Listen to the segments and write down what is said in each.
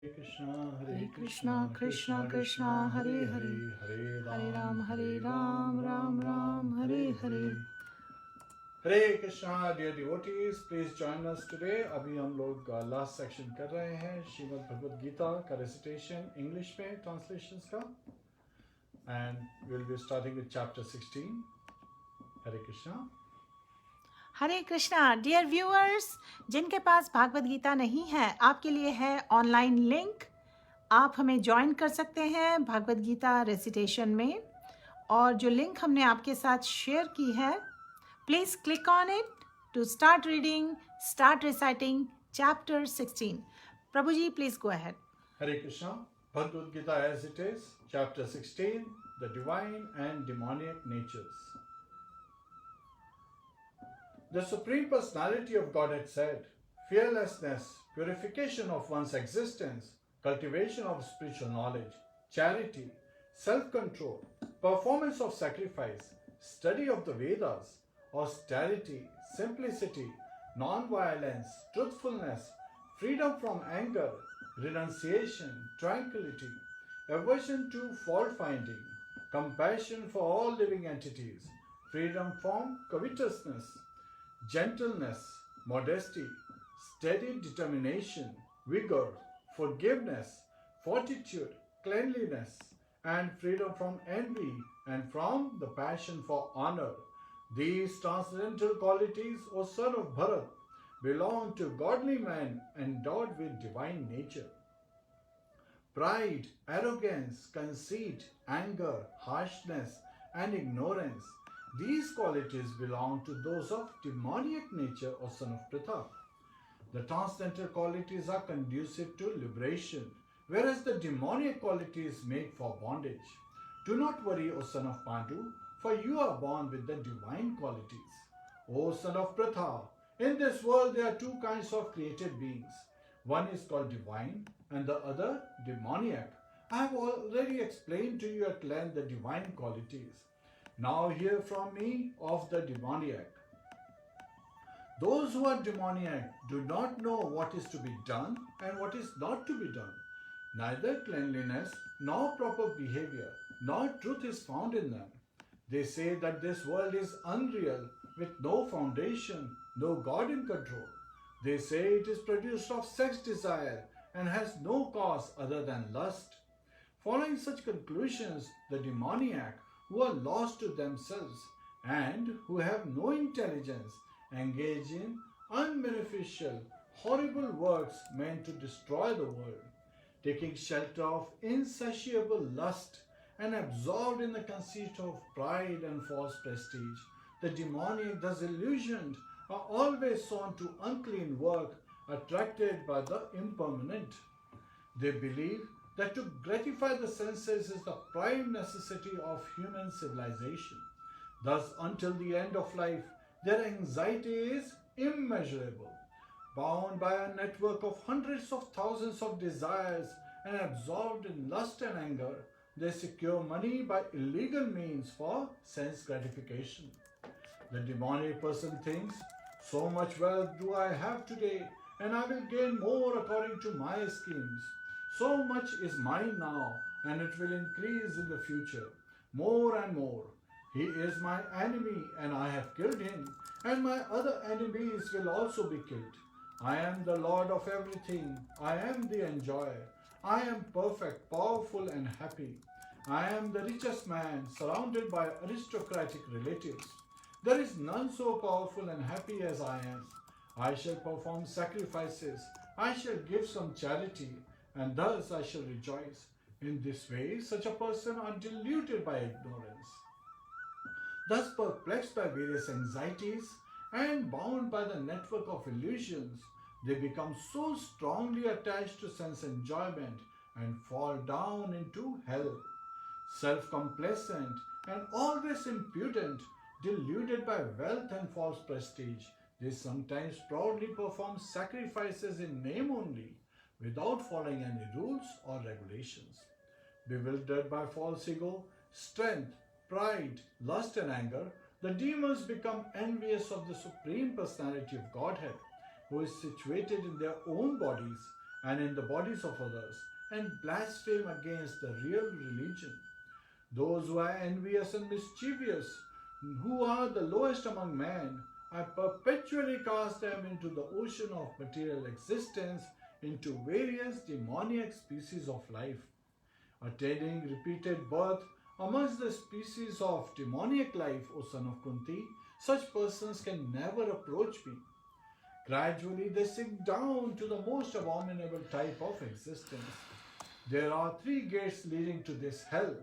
Hare Krishna, Krishna Krishna, Hare Hare, Hare Ram, Ram Ram, Hare Hare. Hare Krishna dear devotees, please join us today. अभी हम लोग last section कर रहे हैं श्रीमद् भगवद गीता का रेसिटेशन इंग्लिश में ट्रांसलेशंस का, and will be starting with chapter 16। Hare Krishna. Hare Krishna dear viewers, जिनके पास भागवत गीता नहीं है, आपके लिए है ऑनलाइन लिंक। आप हमें ज्वाइन कर सकते हैं भागवत गीता रेसिटेशन में, और जो लिंक हमने आपके साथ शेयर की है, please click on it to start reading, start reciting chapter 16। Prabhu ji, please go ahead. Hare Krishna. Bhagavad Gita as it is, chapter 16, the divine and demoniac natures. The Supreme Personality of Godhead said, fearlessness, purification of one's existence, cultivation of spiritual knowledge, charity, self-control, performance of sacrifice, study of the Vedas, austerity, simplicity, non-violence, truthfulness, freedom from anger, renunciation, tranquility, aversion to fault-finding, compassion for all living entities, freedom from covetousness, gentleness, modesty, steady determination, vigor, forgiveness, fortitude, cleanliness, and freedom from envy and from the passion for honor. These transcendental qualities, O son of Bharat, belong to godly men endowed with divine nature. Pride, arrogance, conceit, anger, harshness, and ignorance, these qualities belong to those of demoniac nature, O son of Pritha. The transcendental qualities are conducive to liberation, whereas the demoniac qualities make for bondage. Do not worry, O son of Pandu, for you are born with the divine qualities. O son of Pritha, in this world there are two kinds of created beings. One is called divine and the other demoniac. I have already explained to you at length the divine qualities. Now hear from me of the demoniac. Those who are demoniac do not know what is to be done and what is not to be done. Neither cleanliness nor proper behavior nor truth is found in them. They say that this world is unreal with no foundation, no God in control. They say it is produced of sex desire and has no cause other than lust. Following such conclusions, the demoniac, who are lost to themselves and who have no intelligence, engage in unbeneficial, horrible works meant to destroy the world. Taking shelter of insatiable lust and absorbed in the conceit of pride and false prestige, the demoniac, thus illusioned, are always drawn to unclean work, attracted by the impermanent. They believe that to gratify the senses is the prime necessity of human civilization. Thus, until the end of life, their anxiety is immeasurable. Bound by a network of hundreds of thousands of desires and absorbed in lust and anger, they secure money by illegal means for sense gratification. The demoniac person thinks, so much wealth do I have today, and I will gain more according to my schemes. So much is mine now, and it will increase in the future, more and more. He is my enemy, and I have killed him, and my other enemies will also be killed. I am the Lord of everything. I am the enjoyer. I am perfect, powerful, and happy. I am the richest man, surrounded by aristocratic relatives. There is none so powerful and happy as I am. I shall perform sacrifices. I shall give some charity, and thus I shall rejoice. In this way, such a person are deluded by ignorance. Thus perplexed by various anxieties and bound by the network of illusions, they become so strongly attached to sense enjoyment and fall down into hell. Self-complacent and always impudent, deluded by wealth and false prestige, they sometimes proudly perform sacrifices in name only, without following any rules or regulations. Bewildered by false ego, strength, pride, lust, and anger, the demons become envious of the Supreme Personality of Godhead, who is situated in their own bodies and in the bodies of others, and blaspheme against the real religion. Those who are envious and mischievous, who are the lowest among men, I perpetually cast them into the ocean of material existence, into various demoniac species of life. Attaining repeated birth amongst the species of demoniac life, O son of Kunti, such persons can never approach me. Gradually, they sink down to the most abominable type of existence. There are three gates leading to this hell: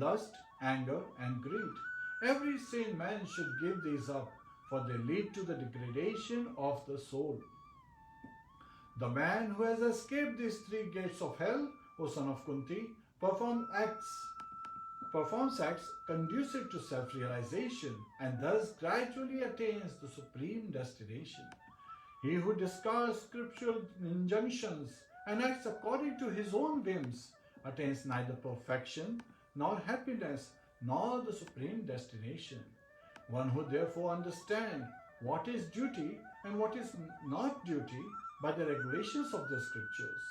lust, anger, and greed. Every sane man should give these up, for they lead to the degradation of the soul. The man who has escaped these three gates of hell, O son of Kunti, performs acts conducive to self-realization and thus gradually attains the supreme destination. He who discards scriptural injunctions and acts according to his own whims attains neither perfection nor happiness nor the supreme destination. One who therefore understands what is duty and what is not duty by the regulations of the scriptures.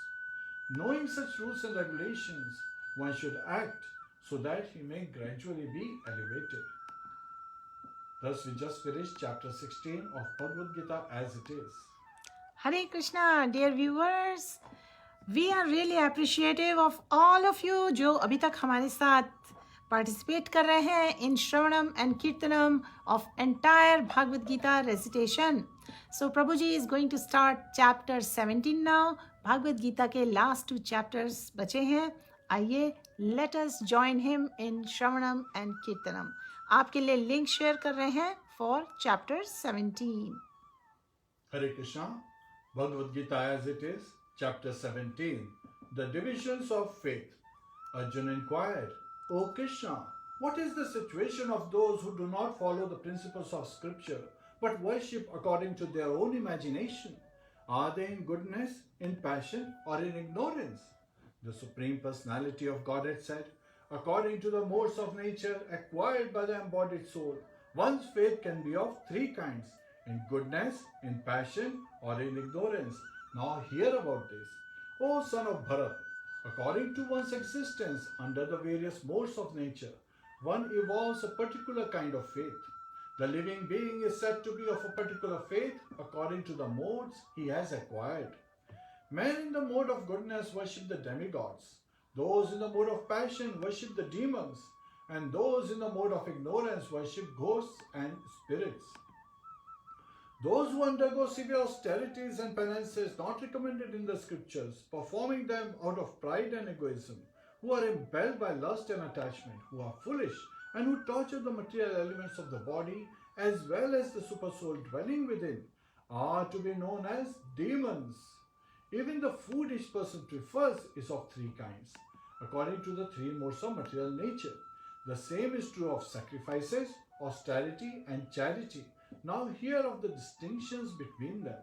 Knowing such rules and regulations, one should act so that he may gradually be elevated. Thus, we just finished chapter 16 of Bhagavad Gita as it is. Hare Krishna, dear viewers. We are really appreciative of all of you जो अभी तक हमारे साथ participate कर रहे हैं in Shravanam and Kirtanam of entire Bhagavad Gita recitation. So Prabhuji is going to start chapter 17 now. Bhagavad Gita के last two chapters बचे हैं. आइए, let us join him in Shravanam and Kirtanam. आपके लिए link share कर रहे हैं for chapter 17. Hare Krishna, Bhagavad Gita as it is, chapter 17, the divisions of faith. Arjuna inquired, O Krishna, what is the situation of those who do not follow the principles of scripture but worship according to their own imagination? Are they in goodness, in passion, or in ignorance? The Supreme Personality of Godhead said, according to the modes of nature acquired by the embodied soul, one's faith can be of three kinds: in goodness, in passion, or in ignorance. Now hear about this. O son of Bharat, according to one's existence under the various modes of nature, one evolves a particular kind of faith. The living being is said to be of a particular faith according to the modes he has acquired. Men in the mode of goodness worship the demigods. Those in the mode of passion worship the demons. And those in the mode of ignorance worship ghosts and spirits. Those who undergo severe austerities and penances not recommended in the scriptures, performing them out of pride and egoism, who are impelled by lust and attachment, who are foolish, and who torture the material elements of the body as well as the supersoul dwelling within, are to be known as demons. Even the food each person prefers is of three kinds, according to the three modes of material nature. The same is true of sacrifices, austerity, and charity. Now hear of the distinctions between them.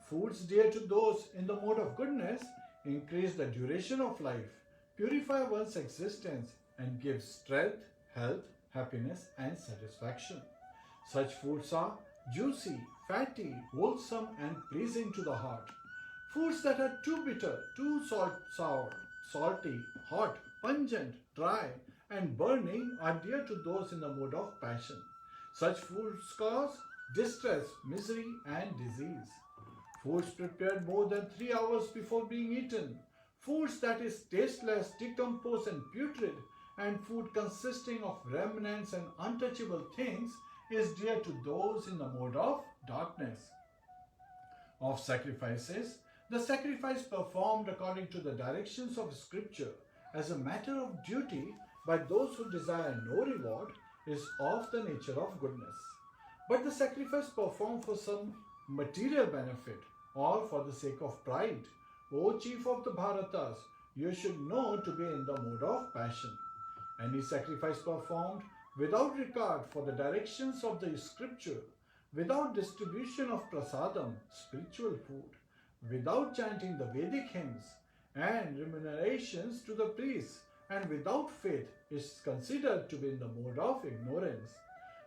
Foods dear to those in the mode of goodness increase the duration of life, purify one's existence, and give strength, health, happiness, and satisfaction. Such foods are juicy, fatty, wholesome, and pleasing to the heart. Foods that are too bitter, too sour, salty, hot, pungent, dry, and burning are dear to those in the mode of passion. Such foods cause distress, misery, and disease. Foods prepared more than 3 hours before being eaten. Foods that is tasteless, decomposed, and putrid, and food consisting of remnants and untouchable things is dear to those in the mode of darkness. Of sacrifices, the sacrifice performed according to the directions of Scripture as a matter of duty by those who desire no reward is of the nature of goodness. But the sacrifice performed for some material benefit or for the sake of pride, O chief of the Bharatas, you should know to be in the mode of passion. Any sacrifice performed without regard for the directions of the scripture, without distribution of prasadam, spiritual food, without chanting the Vedic hymns and remunerations to the priests, and without faith is considered to be in the mode of ignorance.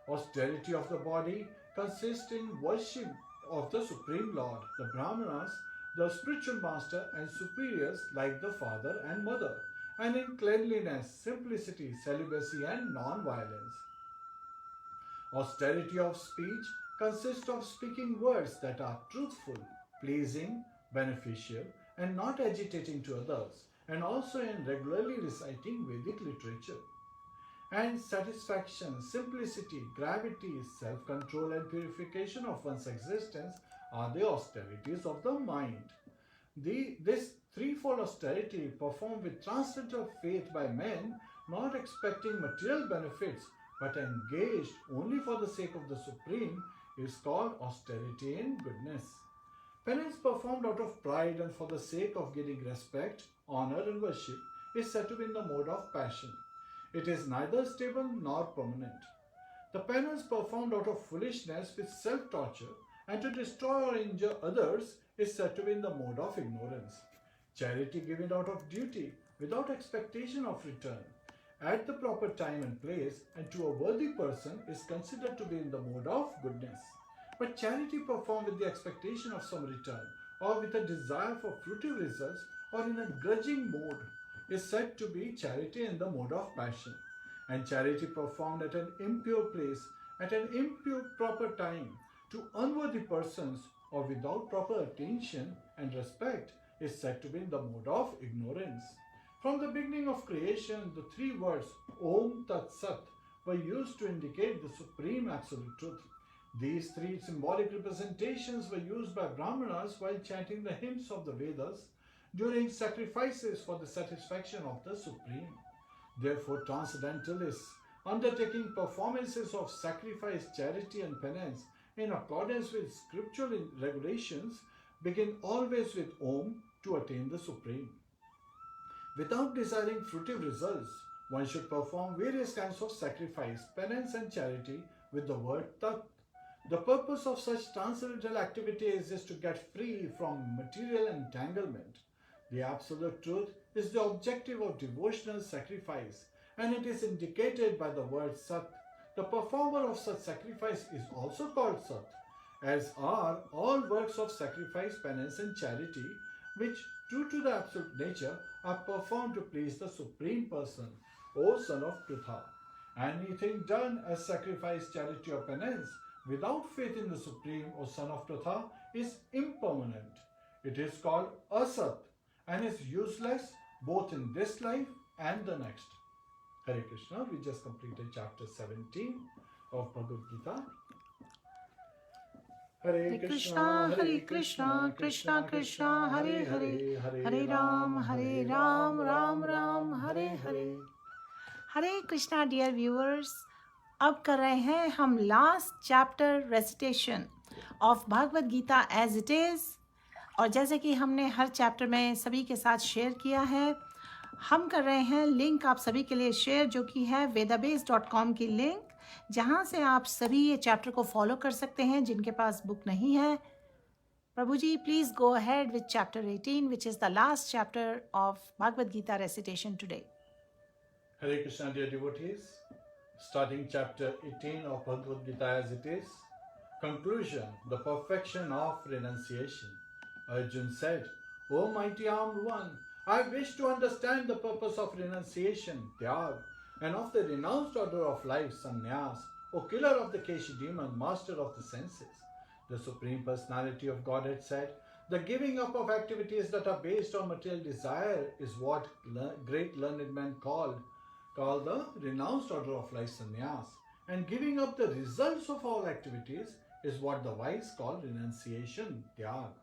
Austerity of the body consists in worship of the Supreme Lord. The Brahmanas the spiritual master and superiors like the father and mother, and in cleanliness, simplicity, celibacy, and non violence. Austerity of speech consists of speaking words that are truthful, pleasing, beneficial, and not agitating to others, and also in regularly reciting Vedic literature. And satisfaction, simplicity, gravity, self control, and purification of one's existence are the austerities of the mind. This threefold austerity, performed with transcendental faith by men, not expecting material benefits but engaged only for the sake of the Supreme, is called austerity in goodness. Penance performed out of pride and for the sake of getting respect, honor, and worship is said to be in the mode of passion. It is neither stable nor permanent. The penance performed out of foolishness with self torture and to destroy or injure others is said to be in the mode of ignorance. Charity given out of duty without expectation of return at the proper time and place and to a worthy person is considered to be in the mode of goodness. But charity performed with the expectation of some return or with a desire for fruitive results or in a grudging mode is said to be charity in the mode of passion. And charity performed at an impure place, at an impure proper time, to unworthy persons or without proper attention and respect is said to be in the mode of ignorance. From the beginning of creation, the three words Om Tat Sat were used to indicate the supreme absolute truth. These three symbolic representations were used by Brahmanas while chanting the hymns of the Vedas during sacrifices for the satisfaction of the Supreme. Therefore, transcendentalists undertaking performances of sacrifice, charity, and penance in accordance with scriptural regulations begin always with Om to attain the Supreme. Without desiring fruitive results, one should perform various kinds of sacrifice, penance, and charity with the word Tat. The purpose of such transcendental activities is to get free from material entanglement. The absolute truth is the objective of devotional sacrifice, and it is indicated by the word Sat. The performer of such sacrifice is also called Sat, as are all works of sacrifice, penance, and charity, which, true to the absolute nature, are performed to please the Supreme Person, O son of Pritha. Anything done as sacrifice, charity, or penance without faith in the Supreme, O son of Pritha, is impermanent. It is called Asat and is useless both in this life and the next. Hare Krishna, we just completed chapter 17 of Bhagavad Gita. Hare Krishna, Hare Krishna, Krishna Krishna, Hare Hare, Hare Ram, Ram Ram, Hare Hare. Hare Krishna dear viewers, अब कर रहे हैं हम last chapter recitation of Bhagavad Gita as it is. और जैसे कि हमने हर chapter में सभी के साथ शेयर किया है, हम कर रहे हैं लिंक आप सभी के लिए शेयर, जो कि है vedabase.com की लिंक, जहां से आप सभी ये चैप्टर को फॉलो कर सकते हैं जिनके पास बुक नहीं है। Prabhu ji, please go ahead with chapter 18, which is the last chapter of Bhagavad Gita recitation today. Hare Krishna, dear devotees, starting chapter 18 of Bhagavad Gita as it is, conclusion, the perfection of renunciation. Arjun said, O mighty armed one, I wish to understand the purpose of renunciation, Tyag, and of the renounced order of life, Sannyas, O killer of the Keshi demon, master of the senses. The Supreme Personality of Godhead said, the giving up of activities that are based on material desire is what great learned men call the renounced order of life, sannyas, and giving up the results of all activities is what the wise call renunciation, tyag.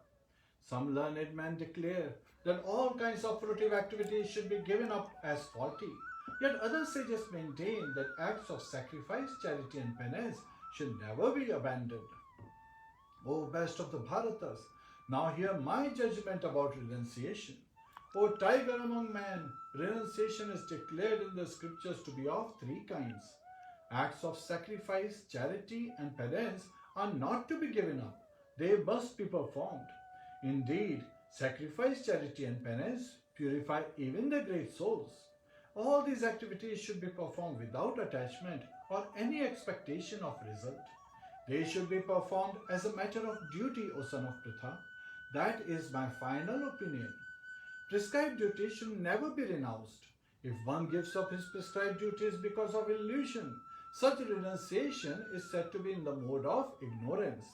Some learned men declare that all kinds of fruitive activities should be given up as faulty, yet other sages maintain that acts of sacrifice, charity, and penance should never be abandoned. O best of the Bharatas, now hear my judgment about renunciation. O tiger among men, renunciation is declared in the scriptures to be of three kinds. Acts of sacrifice, charity, and penance are not to be given up. They must be performed. Indeed, sacrifice, charity, and penance purify even the great souls. All these activities should be performed without attachment or any expectation of result. They should be performed as a matter of duty, O son of Pritha. That is my final opinion. Prescribed duties should never be renounced. If one gives up his prescribed duties because of illusion, such renunciation is said to be in the mode of ignorance.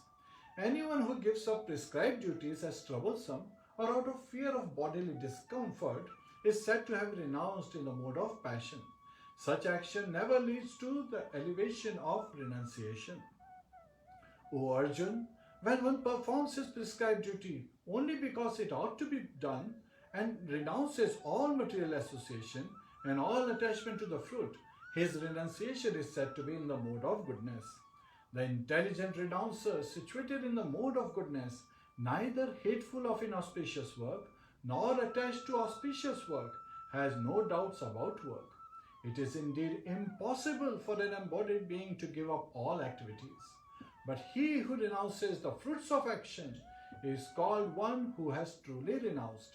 Anyone who gives up prescribed duties as troublesome or out of fear of bodily discomfort is said to have renounced in the mode of passion. Such action never leads to the elevation of renunciation. O Arjun, when one performs his prescribed duty only because it ought to be done and renounces all material association and all attachment to the fruit, his renunciation is said to be in the mode of goodness. The intelligent renouncer, situated in the mode of goodness, neither hateful of inauspicious work nor attached to auspicious work, has no doubts about work. It is indeed impossible for an embodied being to give up all activities. But he who renounces the fruits of action is called one who has truly renounced.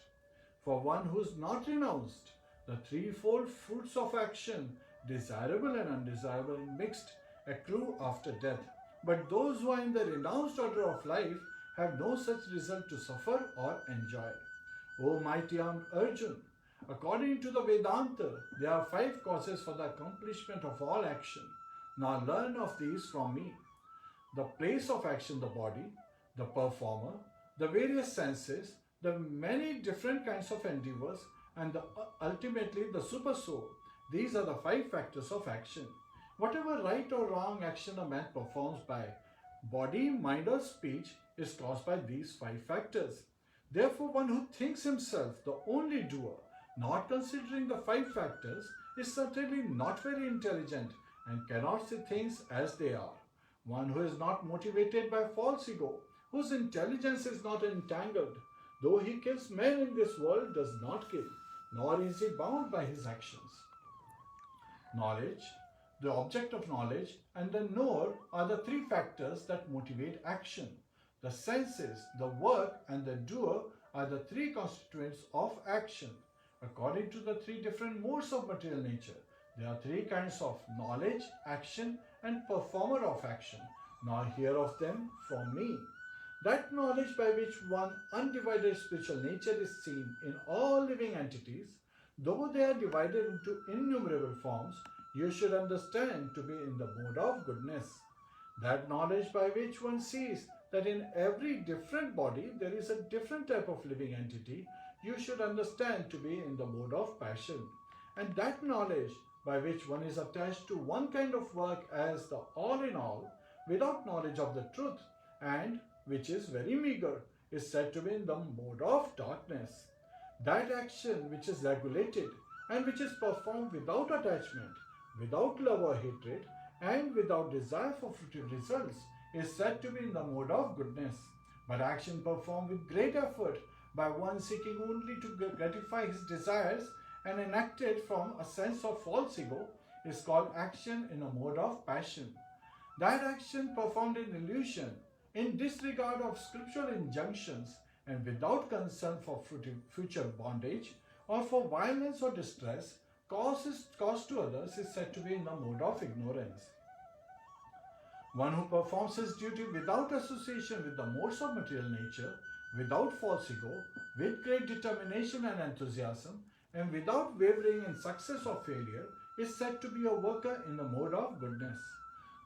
For one who is not renounced, the threefold fruits of action, desirable and undesirable mixed, accrue after death. But those who are in the renounced order of life have no such result to suffer or enjoy. O mighty armed Arjun, according to the Vedanta, there are 5 causes for the accomplishment of all action. Now learn of these from me. The place of action, the body, the performer, the various senses, the many different kinds of endeavors, and ultimately the super soul. These are the 5 factors of action. Whatever right or wrong action a man performs by body, mind, or speech is caused by these 5 factors. Therefore, one who thinks himself the only doer, not considering the 5 factors, is certainly not very intelligent and cannot see things as they are. One who is not motivated by false ego, whose intelligence is not entangled, though he kills men in this world, does not kill, nor is he bound by his actions. Knowledge, the object of knowledge, and the knower are the 3 factors that motivate action. The senses, the work, and the doer are the 3 constituents of action. According to the 3 different modes of material nature, there are 3 kinds of knowledge, action, and performer of action. Now hear of them from me. That knowledge by which one undivided spiritual nature is seen in all living entities, though they are divided into innumerable forms, you should understand to be in the mode of goodness. That knowledge by which one sees that in every different body there is a different type of living entity, you should understand to be in the mode of passion. And that knowledge by which one is attached to one kind of work as the all in all, without knowledge of the truth, and which is very meager, is said to be in the mode of darkness. That action which is regulated and which is performed without attachment, without love or hatred, and without desire for fruitive results, is said to be in the mode of goodness. But action performed with great effort by one seeking only to gratify his desires and enacted from a sense of false ego is called action in a mode of passion. That action performed in illusion, in disregard of scriptural injunctions, and without concern for future bondage or for violence or distress caused to others is said to be in the mode of ignorance. One who performs his duty without association with the modes of material nature, without false ego, with great determination and enthusiasm, and without wavering in success or failure, is said to be a worker in the mode of goodness.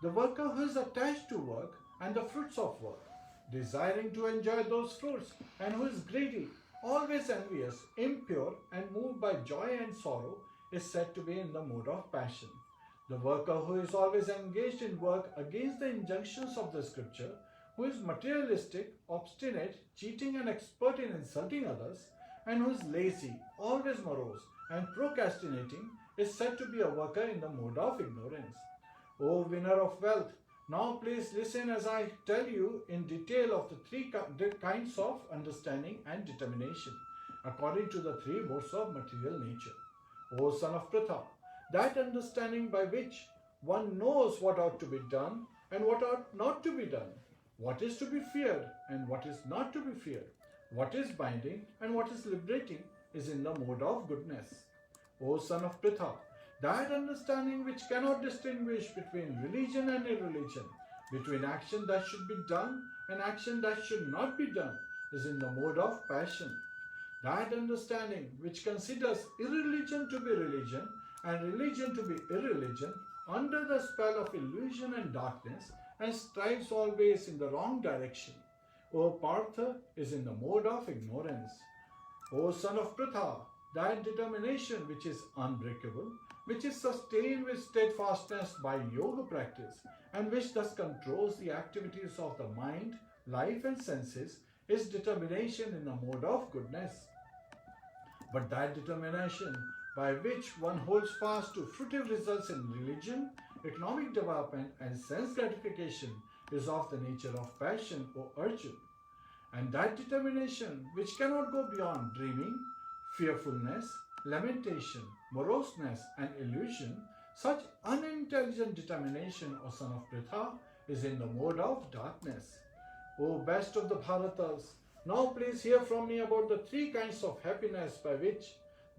The worker who is attached to work and the fruits of work, desiring to enjoy those fruits, and who is greedy, always envious, impure, and moved by joy and sorrow, is said to be in the mode of passion. The worker who is always engaged in work against the injunctions of the scripture, who is materialistic, obstinate, cheating, and expert in insulting others, and who is lazy, always morose, and procrastinating, is said to be a worker in the mode of ignorance. O winner of wealth, now please listen as I tell you in detail of the 3 kinds of understanding and determination, according to the 3 modes of material nature. O son of Pritha, that understanding by which one knows what ought to be done and what ought not to be done, what is to be feared and what is not to be feared, what is binding and what is liberating, is in the mode of goodness. O son of Pritha, that understanding which cannot distinguish between religion and irreligion, between action that should be done and action that should not be done, is in the mode of passion. That understanding which considers irreligion to be religion and religion to be irreligion under the spell of illusion and darkness and strives always in the wrong direction. O Partha is in the mode of ignorance. O son of Pritha, that determination which is unbreakable, which is sustained with steadfastness by yoga practice, and which thus controls the activities of the mind, life, and senses, is determination in the mode of goodness. But that determination by which one holds fast to fruitive results in religion, economic development, and sense gratification is of the nature of passion, O Arjun. And that determination which cannot go beyond dreaming, fearfulness, lamentation, moroseness, and illusion, such unintelligent determination, O son of Pritha, is in the mode of darkness. O best of the Bharatas, now please hear from me about the three kinds of happiness by which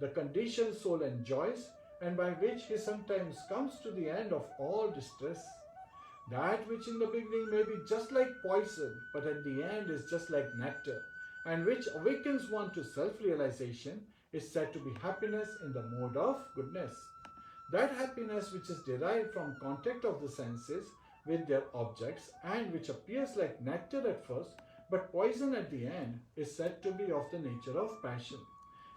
the conditioned soul enjoys and by which he sometimes comes to the end of all distress. That which in the beginning may be just like poison, but at the end is just like nectar, and which awakens one to self-realization, is said to be happiness in the mode of goodness. That happiness which is derived from contact of the senses with their objects and which appears like nectar at first, but poison at the end, is said to be of the nature of passion.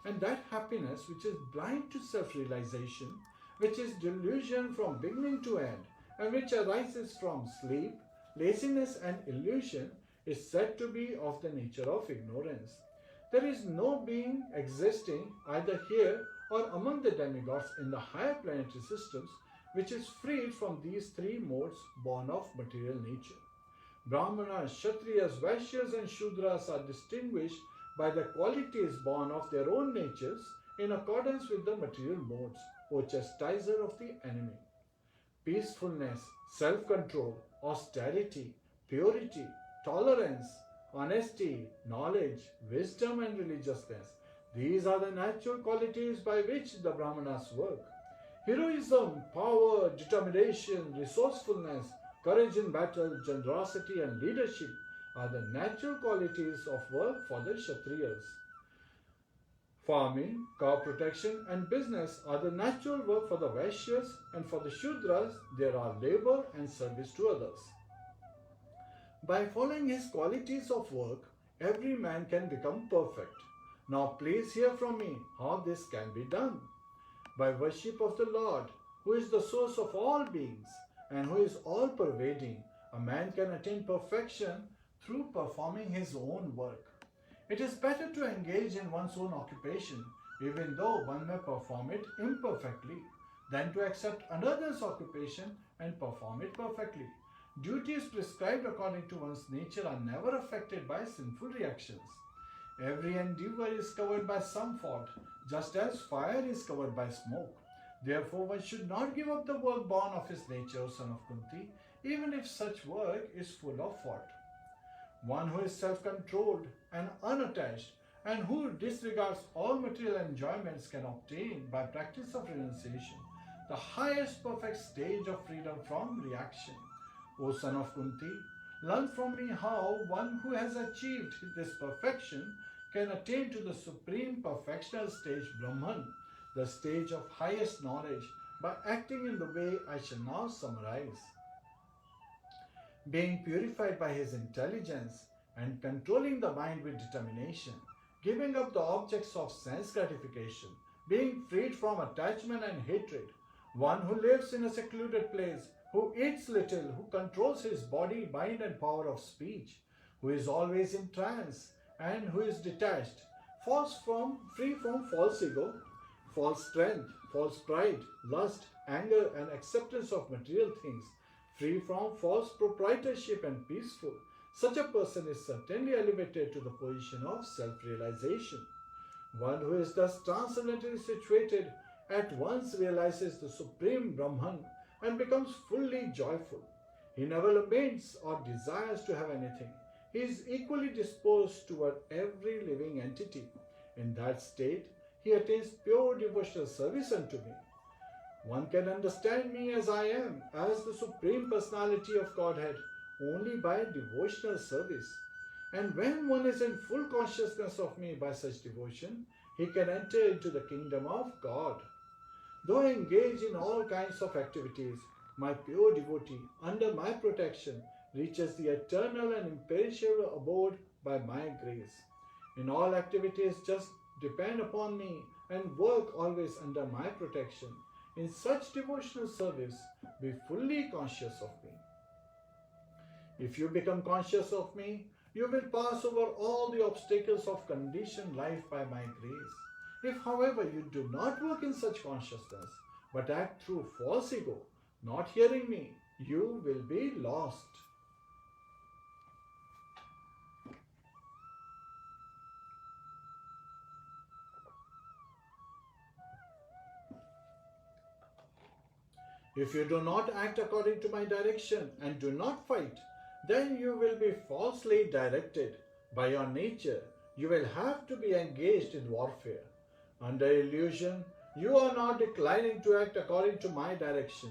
And that happiness which is blind to self-realization, which is delusion from beginning to end, and which arises from sleep, laziness, and illusion, is said to be of the nature of ignorance. There is no being existing either here or among the demigods in the higher planetary systems which is freed from these three modes born of material nature. Brahmanas, Kshatriyas, Vaishyas, and Shudras are distinguished by the qualities born of their own natures in accordance with the material modes, O chastiser of the enemy. Peacefulness, self-control, austerity, purity, tolerance, honesty, knowledge, wisdom, and religiousness. These are the natural qualities by which the Brahmanas work. Heroism, power, determination, resourcefulness, courage in battle, generosity, and leadership are the natural qualities of work for the Kshatriyas. Farming, cow protection, and business are the natural work for the Vaishyas, and for the Shudras there are labor and service to others. By following his qualities of work, every man can become perfect. Now please hear from me how this can be done. By worship of the Lord, who is the source of all beings and who is all-pervading, a man can attain perfection through performing his own work. It is better to engage in one's own occupation, even though one may perform it imperfectly, than to accept another's occupation and perform it perfectly. Duties prescribed according to one's nature are never affected by sinful reactions. Every endeavor is covered by some fault, just as fire is covered by smoke. Therefore, one should not give up the work born of his nature, O son of Kunti, even if such work is full of fault. One who is self-controlled and unattached and who disregards all material enjoyments can obtain, by practice of renunciation, the highest perfect stage of freedom from reaction. O son of Kunti, learn from me how one who has achieved this perfection can attain to the supreme perfectional stage Brahman, the stage of highest knowledge, by acting in the way I shall now summarize. Being purified by his intelligence and controlling the mind with determination, giving up the objects of sense gratification, being freed from attachment and hatred, one who lives in a secluded place, who eats little, who controls his body, mind, and power of speech, who is always in trance, and who is detached, free from false ego, false strength, false pride, lust, anger, and acceptance of material things, free from false proprietorship and peaceful. Such a person is certainly elevated to the position of self-realization. One who is thus transcendently situated at once realizes the supreme Brahman and becomes fully joyful. He never laments or desires to have anything. He is equally disposed toward every living entity. In that state, he attains pure devotional service unto me. One can understand me as I am, as the Supreme Personality of Godhead, only by devotional service. And when one is in full consciousness of me by such devotion, he can enter into the kingdom of God. Though I engage in all kinds of activities, my pure devotee, under my protection, reaches the eternal and imperishable abode by my grace. In all activities, just depend upon me and work always under my protection. In such devotional service, be fully conscious of me. If you become conscious of me, you will pass over all the obstacles of conditioned life by my grace. If, however, you do not work in such consciousness, but act through false ego, not hearing me, you will be lost. If you do not act according to my direction and do not fight, then you will be falsely directed. By your nature, you will have to be engaged in warfare. Under illusion, you are not declining to act according to my direction,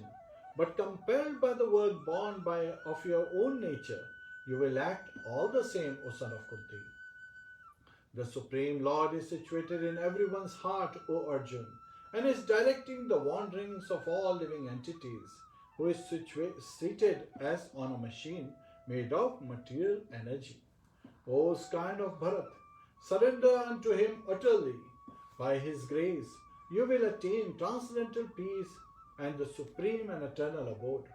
but compelled by the work born of your own nature, you will act all the same, O son of Kunti. The Supreme Lord is situated in everyone's heart, O Arjun, and is directing the wanderings of all living entities, who is seated as on a machine made of material energy. O scion of Bharat, surrender unto him utterly. By his grace, you will attain transcendental peace and the supreme and eternal abode.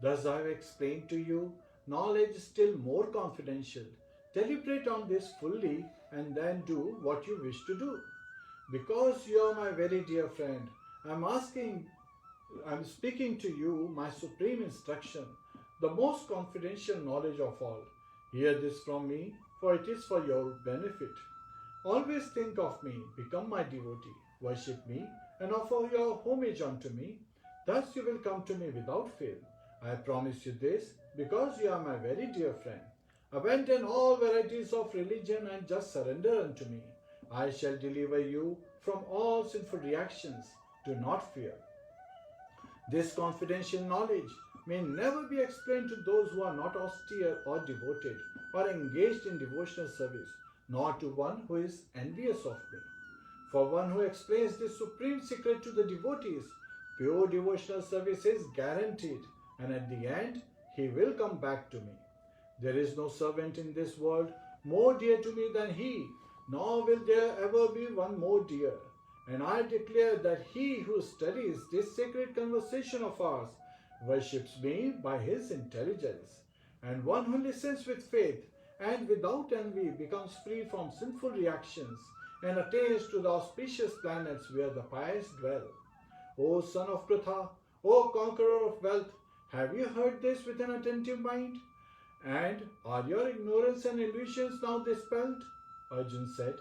Thus I have explained to you knowledge still more confidential. Deliberate on this fully and then do what you wish to do. Because you are my very dear friend, I am speaking to you my supreme instruction, the most confidential knowledge of all. Hear this from me, for it is for your benefit. Always think of me, become my devotee, worship me, and offer your homage unto me. Thus you will come to me without fail. I promise you this, because you are my very dear friend. Abandon all varieties of religion and just surrender unto me. I shall deliver you from all sinful reactions. Do not fear. This confidential knowledge may never be explained to those who are not austere or devoted or engaged in devotional service, nor to one who is envious of me. For one who explains this supreme secret to the devotees, pure devotional service is guaranteed, and at the end, he will come back to me. There is no servant in this world more dear to me than he, nor will there ever be one more dear. And I declare that he who studies this sacred conversation of ours worships me by his intelligence. And one who listens with faith and without envy becomes free from sinful reactions and attains to the auspicious planets where the pious dwell. O son of Pritha, O conqueror of wealth, have you heard this with an attentive mind? And are your ignorance and illusions now dispelled? Arjun said,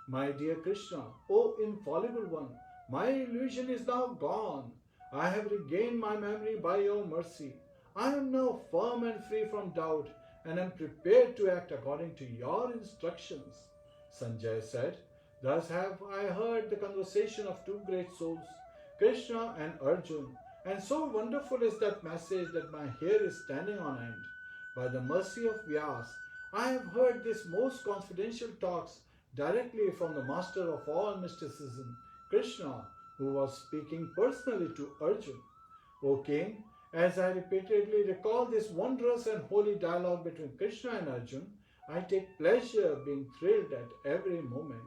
My dear Krishna, O infallible one, my illusion is now gone. I have regained my memory by your mercy. I am now firm and free from doubt and am prepared to act according to your instructions. Sanjay said, Thus have I heard the conversation of two great souls, Krishna and Arjun, and so wonderful is that message that my hair is standing on end. By the mercy of Vyas, I have heard this most confidential talks directly from the master of all mysticism, Krishna, who was speaking personally to Arjun. O king, as I repeatedly recall this wondrous and holy dialogue between Krishna and Arjun, I take pleasure being thrilled at every moment.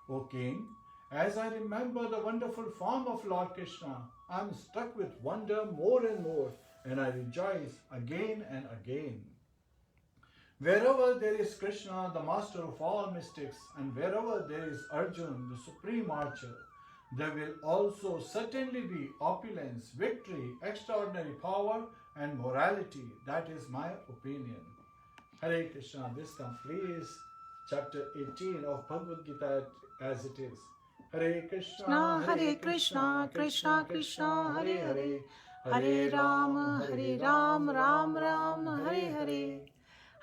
O king, as I remember the wonderful form of Lord Krishna, I am struck with wonder more and more, and I rejoice again and again. Wherever there is Krishna, the master of all mystics, and wherever there is Arjun, the supreme archer, there will also certainly be opulence, victory, extraordinary power, and morality. That is my opinion. Hare Krishna. This completes chapter 18 of Bhagavad Gita as it is. Hare Krishna, Hare Krishna, Krishna Krishna, Hare Hare, Hare Ram, Ram Ram, Hare Hare.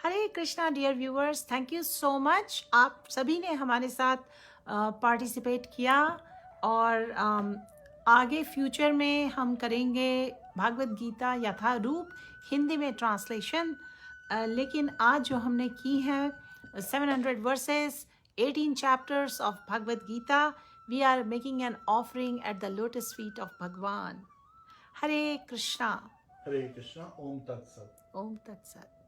Hare Krishna dear viewers, thank you so much. आप सभी ने हमारे साथ participate किया और आगे future में हम करेंगे भागवत गीता यथारूप हिंदी में ट्रांसलेशन. लेकिन आज जो हमने की है 700 verses, 18 chapters of Bhagavad Gita. We are making an offering at the lotus feet of Bhagwan. Hare Krishna. Hare Krishna. Om Tat Sat. Om Tat Sat.